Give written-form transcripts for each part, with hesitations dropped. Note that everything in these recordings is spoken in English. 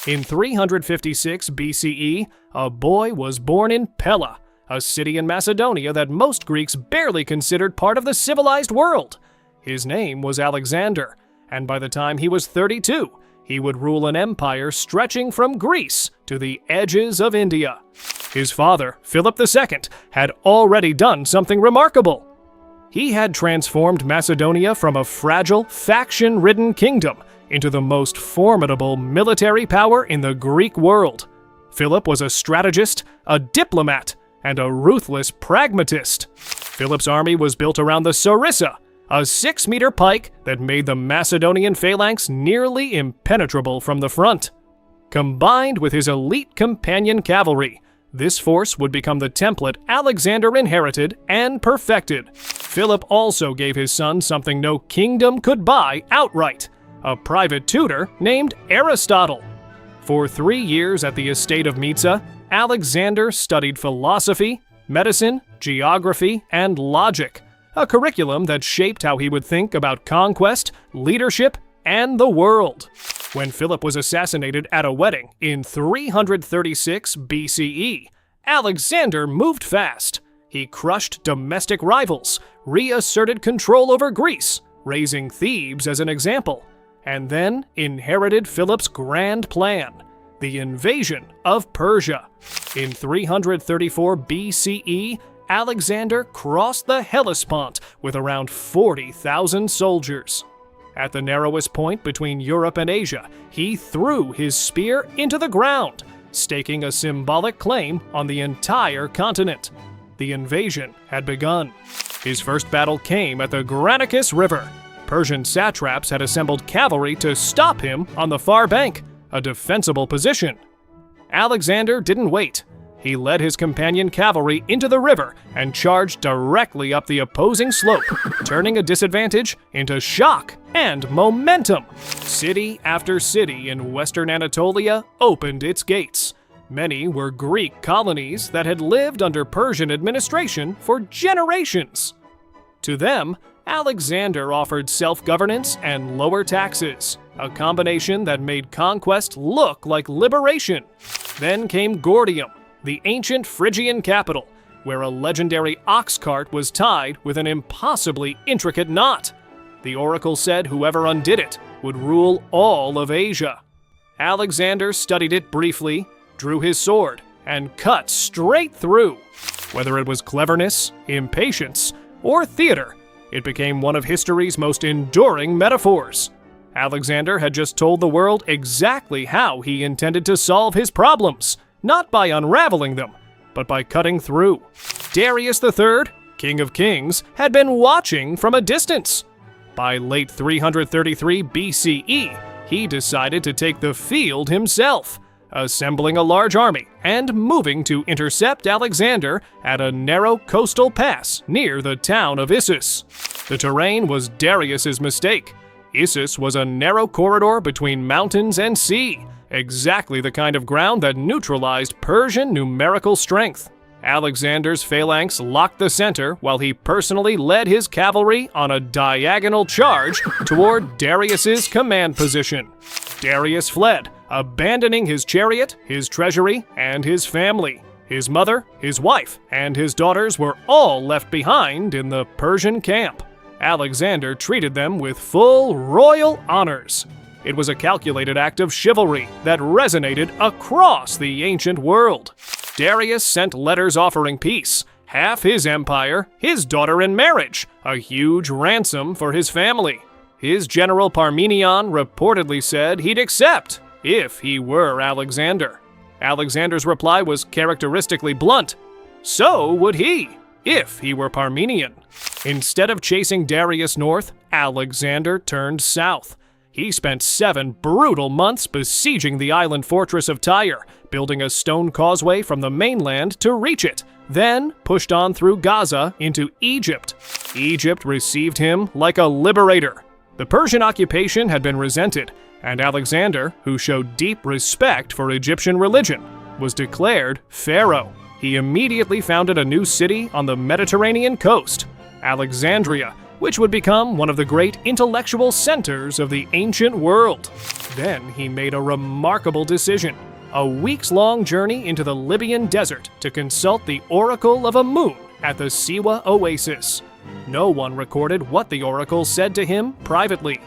In 356 BCE, a boy was born in Pella, a city in Macedonia that most Greeks barely considered part of the civilized world. His name was Alexander, and by the time he was 32, he would rule an empire stretching from Greece to the edges of India. His father, Philip II, had already done something remarkable. He had transformed Macedonia from a fragile, faction-ridden kingdom into the most formidable military power in the Greek world. Philip was a strategist, a diplomat, and a ruthless pragmatist. Philip's army was built around the sarissa, a 6-meter pike that made the Macedonian phalanx nearly impenetrable from the front. Combined with his elite companion cavalry, this force would become the template Alexander inherited and perfected. Philip also gave his son something no kingdom could buy outright: a private tutor named Aristotle. For 3 years at the estate of Mysa, Alexander studied philosophy, medicine, geography, and logic, a curriculum that shaped how he would think about conquest, leadership, and the world. When Philip was assassinated at a wedding in 336 BCE, Alexander moved fast. He crushed domestic rivals, reasserted control over Greece, raising Thebes as an example, and then inherited Philip's grand plan: the invasion of Persia. In 334 BCE, Alexander crossed the Hellespont with around 40,000 soldiers. At the narrowest point between Europe and Asia, he threw his spear into the ground, staking a symbolic claim on the entire continent. The invasion had begun. His first battle came at the Granicus River. Persian satraps had assembled cavalry to stop him on the far bank, a defensible position. Alexander didn't wait. He led his companion cavalry into the river and charged directly up the opposing slope, turning a disadvantage into shock and momentum. City after city in western Anatolia opened its gates. Many were Greek colonies that had lived under Persian administration for generations. To them, Alexander offered self-governance and lower taxes, a combination that made conquest look like liberation. Then came Gordium, the ancient Phrygian capital, where a legendary ox cart was tied with an impossibly intricate knot. The oracle said whoever undid it would rule all of Asia. Alexander studied it briefly, drew his sword, and cut straight through. Whether it was cleverness, impatience, or theater, it became one of history's most enduring metaphors. Alexander had just told the world exactly how he intended to solve his problems, not by unraveling them, but by cutting through. Darius III, King of Kings, had been watching from a distance. By late 333 BCE, he decided to take the field himself, assembling a large army and moving to intercept Alexander at a narrow coastal pass near the town of Issus. The terrain was Darius's mistake. Issus was a narrow corridor between mountains and sea, exactly the kind of ground that neutralized Persian numerical strength. Alexander's phalanx locked the center while he personally led his cavalry on a diagonal charge toward Darius's command position. Darius fled, abandoning his chariot, his treasury, and his family. His mother, his wife, and his daughters were all left behind in the Persian camp. Alexander treated them with full royal honors. It was a calculated act of chivalry that resonated across the ancient world. Darius sent letters offering peace, half his empire, his daughter in marriage, a huge ransom for his family. His general Parmenion reportedly said he'd accept if he were Alexander. Alexander's reply was characteristically blunt. So would he, if he were Parmenion. Instead of chasing Darius north, Alexander turned south. He spent 7 brutal months besieging the island fortress of Tyre, building a stone causeway from the mainland to reach it, then pushed on through Gaza into Egypt. Egypt received him like a liberator. The Persian occupation had been resented, and Alexander, who showed deep respect for Egyptian religion, was declared pharaoh. He immediately founded a new city on the Mediterranean coast, Alexandria, which would become one of the great intellectual centers of the ancient world. Then he made a remarkable decision, a weeks-long journey into the Libyan desert to consult the Oracle of Amun at the Siwa oasis. No one recorded what the oracle said to him privately,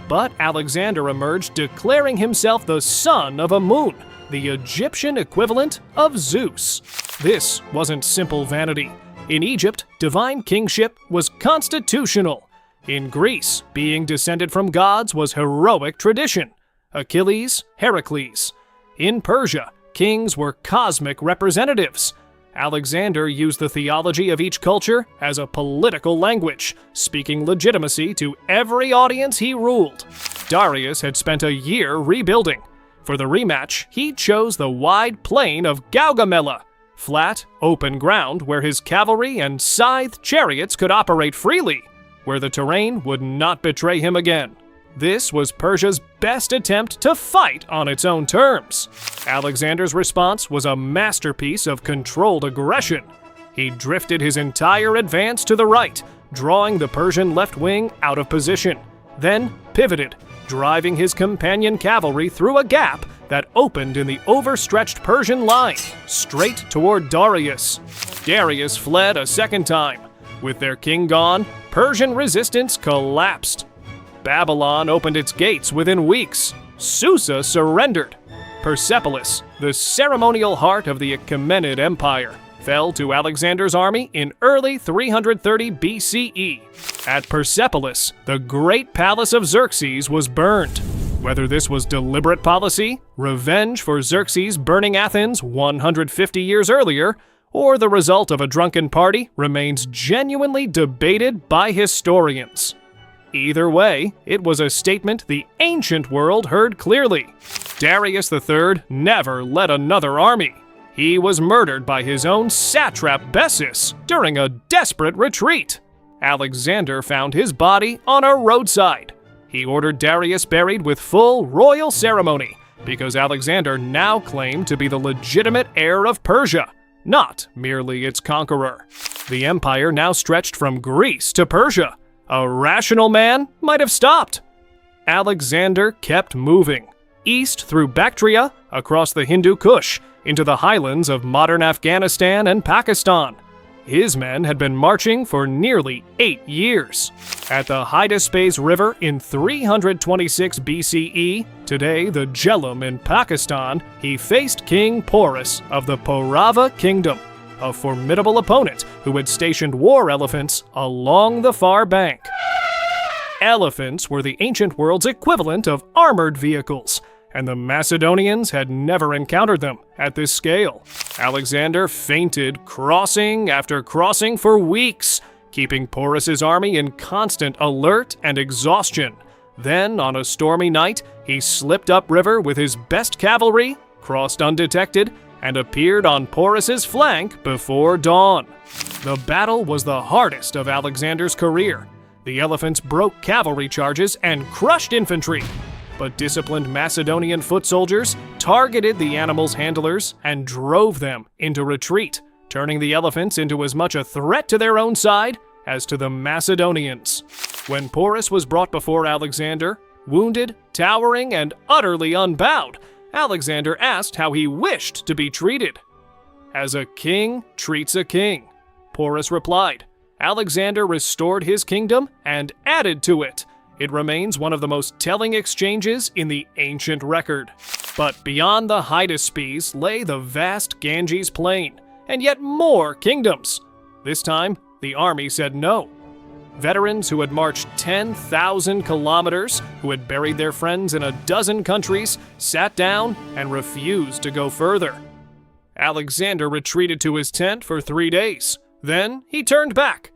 but Alexander emerged declaring himself the son of Amun, the Egyptian equivalent of Zeus. This wasn't simple vanity. In Egypt, divine kingship was constitutional. In Greece, being descended from gods was heroic tradition. Achilles, Heracles. In Persia, kings were cosmic representatives. Alexander used the theology of each culture as a political language, speaking legitimacy to every audience he ruled. Darius had spent a year rebuilding. For the rematch, he chose the wide plain of Gaugamela, flat, open ground where his cavalry and scythed chariots could operate freely, where the terrain would not betray him again. This was Persia's best attempt to fight on its own terms. Alexander's response was a masterpiece of controlled aggression. He drifted his entire advance to the right, drawing the Persian left wing out of position, then pivoted, driving his companion cavalry through a gap that opened in the overstretched Persian line, straight toward Darius. Darius fled a second time. With their king gone, Persian resistance collapsed. Babylon opened its gates within weeks. Susa surrendered. Persepolis, the ceremonial heart of the Achaemenid Empire, fell to Alexander's army in early 330 BCE. At Persepolis, the great palace of Xerxes was burned. Whether this was deliberate policy, revenge for Xerxes burning Athens 150 years earlier, or the result of a drunken party remains genuinely debated by historians. Either way, it was a statement the ancient world heard clearly. Darius III never led another army. He was murdered by his own satrap Bessus during a desperate retreat. Alexander found his body on a roadside. He ordered Darius buried with full royal ceremony because Alexander now claimed to be the legitimate heir of Persia, not merely its conqueror. The empire now stretched from Greece to Persia. A rational man might have stopped. Alexander kept moving, east through Bactria, across the Hindu Kush, into the highlands of modern Afghanistan and Pakistan. His men had been marching for nearly 8 years. At the Hydaspes River in 326 BCE, today the Jhelum in Pakistan, he faced King Porus of the Paurava Kingdom, a formidable opponent who had stationed war elephants along the far bank. Elephants were the ancient world's equivalent of armored vehicles, and the Macedonians had never encountered them at this scale. Alexander feinted crossing after crossing for weeks, keeping Porus's army in constant alert and exhaustion. Then, on a stormy night, he slipped upriver with his best cavalry, crossed undetected, and appeared on Porus's flank before dawn. The battle was the hardest of Alexander's career. The elephants broke cavalry charges and crushed infantry, but disciplined Macedonian foot soldiers targeted the animals' handlers and drove them into retreat, turning the elephants into as much a threat to their own side as to the Macedonians. When Porus was brought before Alexander, wounded, towering, and utterly unbowed, Alexander asked how he wished to be treated. "As a king treats a king," Porus replied. Alexander restored his kingdom and added to it. It remains one of the most telling exchanges in the ancient record. But beyond the Hydaspes lay the vast Ganges plain, and yet more kingdoms. This time, the army said no. Veterans who had marched 10,000 kilometers, who had buried their friends in a dozen countries, sat down and refused to go further. Alexander retreated to his tent for 3 days. Then he turned back.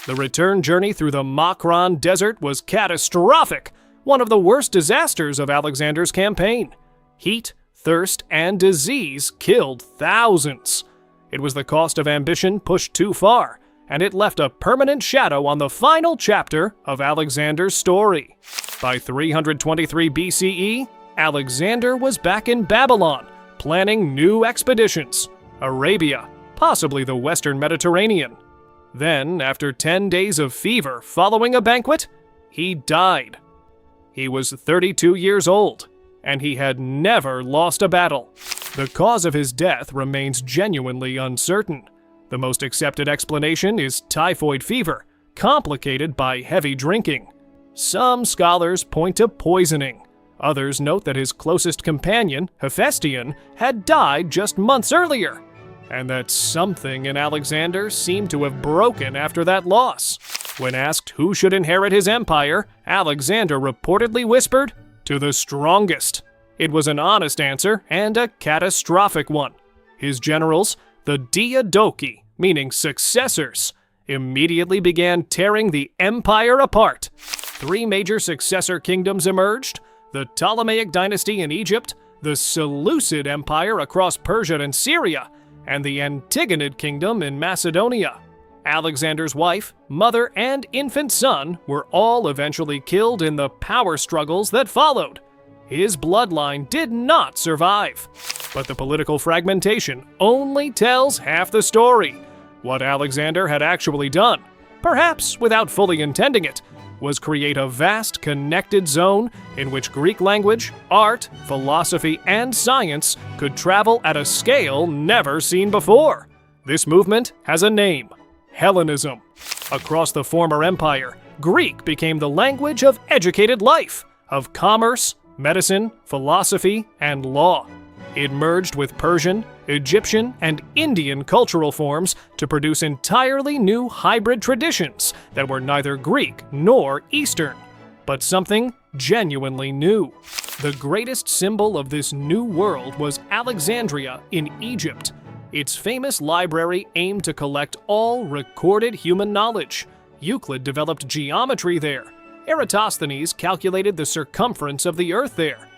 The return journey through the Makran Desert was catastrophic, one of the worst disasters of Alexander's campaign. Heat, thirst, and disease killed thousands. It was the cost of ambition pushed too far, and it left a permanent shadow on the final chapter of Alexander's story. By 323 BCE, Alexander was back in Babylon, planning new expeditions. Arabia, possibly the Western Mediterranean. Then, after 10 days of fever following a banquet, he died. He was 32 years old. and he had never lost a battle. The cause of his death remains genuinely uncertain. The most accepted explanation is typhoid fever, complicated by heavy drinking. Some scholars point to poisoning. Others note that his closest companion, Hephaestion, had died just months earlier, and that something in Alexander seemed to have broken after that loss. When asked who should inherit his empire, Alexander reportedly whispered, "To the strongest." It was an honest answer and a catastrophic one. His generals, the Diadochi, meaning successors, immediately began tearing the empire apart. 3 major successor kingdoms emerged: the Ptolemaic dynasty in Egypt, the Seleucid Empire across Persia and Syria, and the Antigonid kingdom in Macedonia. Alexander's wife, mother, and infant son were all eventually killed in the power struggles that followed. His bloodline did not survive. But the political fragmentation only tells half the story. What Alexander had actually done, perhaps without fully intending it, was create a vast connected zone in which Greek language, art, philosophy, and science could travel at a scale never seen before. This movement has a name: Hellenism. Across the former empire, Greek became the language of educated life, of commerce, medicine, philosophy, and law. It merged with Persian, Egyptian, and Indian cultural forms to produce entirely new hybrid traditions that were neither Greek nor Eastern, but something genuinely new. The greatest symbol of this new world was Alexandria in Egypt. Its famous library aimed to collect all recorded human knowledge. Euclid developed geometry there. Eratosthenes calculated the circumference of the earth there.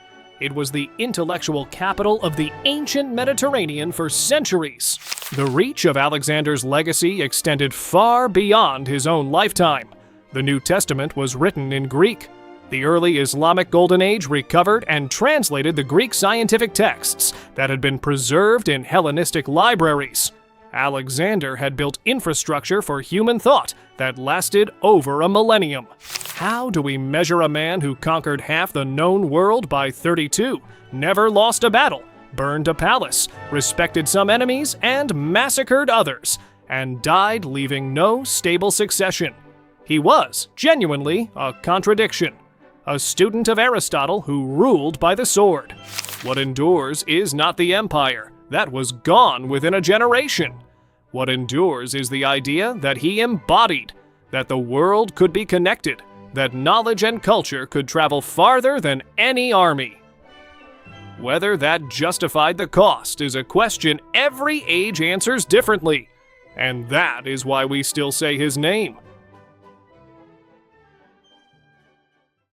It was the intellectual capital of the ancient Mediterranean for centuries. The reach of Alexander's legacy extended far beyond his own lifetime. The New Testament was written in Greek. The early Islamic Golden Age recovered and translated the Greek scientific texts that had been preserved in Hellenistic libraries. Alexander had built infrastructure for human thought that lasted over a millennium. How do we measure a man who conquered half the known world by 32, never lost a battle, burned a palace, respected some enemies, and massacred others, and died leaving no stable succession? He was, genuinely, a contradiction. A student of Aristotle who ruled by the sword. What endures is not the empire. That was gone within a generation. What endures is the idea that he embodied, that the world could be connected, that knowledge and culture could travel farther than any army. Whether that justified the cost is a question every age answers differently, and that is why we still say his name.